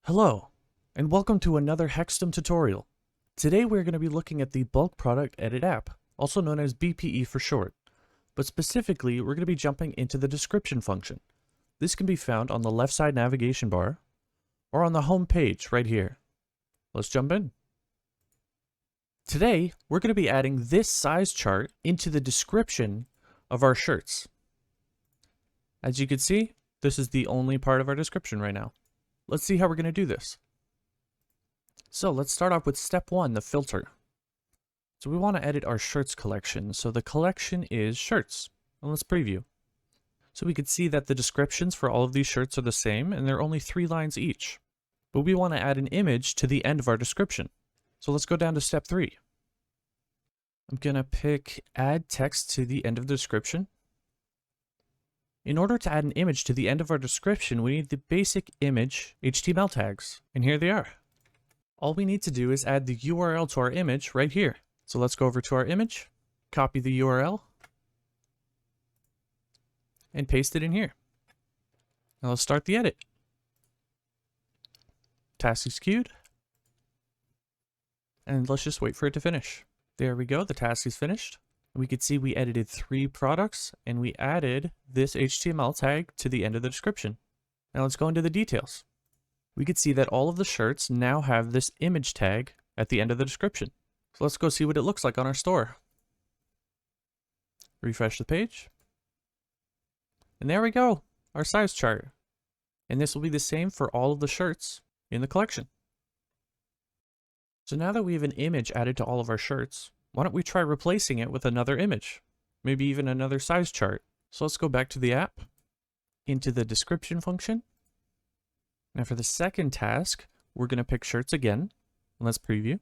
Hello, and welcome to another Hexstum tutorial. Today we're going to be looking at the Bulk Product Edit app, also known as BPE for short. But specifically, we're going to be jumping into the description function. This can be found on the left side navigation bar, or on the home page right here. Let's jump in. Today, we're going to be adding this size chart into the description of our shirts. As you can see, this is the only part of our description right now. Let's see how we're going to do this. So let's start off with step 1, the filter. So we want to edit our shirts collection. So the collection is shirts. And let's preview. So we can see that the descriptions for all of these shirts are the same and they're only 3 lines each. But we want to add an image to the end of our description. So let's go down to step 3. I'm going to pick add text to the end of the description. In order to add an image to the end of our description, we need the basic image HTML tags, and here they are. All we need to do is add the URL to our image right here. So let's go over to our image, copy the URL, and paste it in here. Now let's start the edit. Task is queued, and let's just wait for it to finish. There we go, the task is finished. We could see we edited 3 products and we added this HTML tag to the end of the description. Now let's go into the details. We could see that all of the shirts now have this image tag at the end of the description. So let's go see what it looks like on our store. Refresh the page. And there we go, our size chart. And this will be the same for all of the shirts in the collection. So now that we have an image added to all of our shirts, why don't we try replacing it with another image? Maybe even another size chart. So let's go back to the app, into the description function. Now for the second task, we're going to pick shirts again. Let's preview.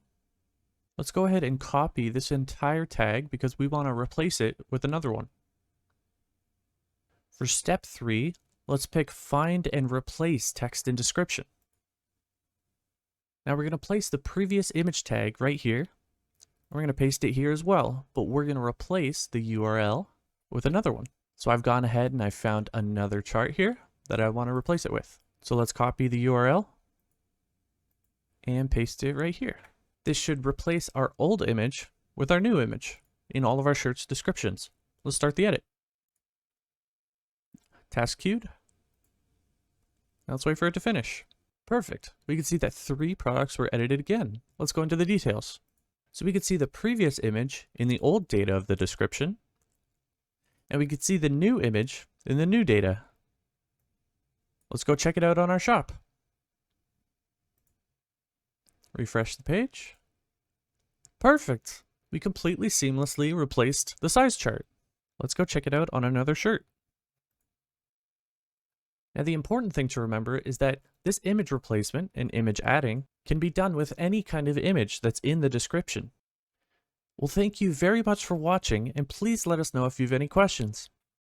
Let's go ahead and copy this entire tag because we want to replace it with another one. For step 3, let's pick find and replace text and description. Now we're going to place the previous image tag right here. We're going to paste it here as well, but we're going to replace the URL with another one. So I've gone ahead and I found another chart here that I want to replace it with. So let's copy the URL and paste it right here. This should replace our old image with our new image in all of our shirts descriptions. Let's start the edit. Task queued. Now let's wait for it to finish. Perfect. We can see that 3 products were edited again. Let's go into the details. So we could see the previous image in the old data of the description, and we could see the new image in the new data. Let's go check it out on our shop. Refresh the page. Perfect. We completely seamlessly replaced the size chart. Let's go check it out on another shirt. Now the important thing to remember is that this image replacement and image adding can be done with any kind of image that's in the description. Well, thank you very much for watching, and please let us know if you have any questions.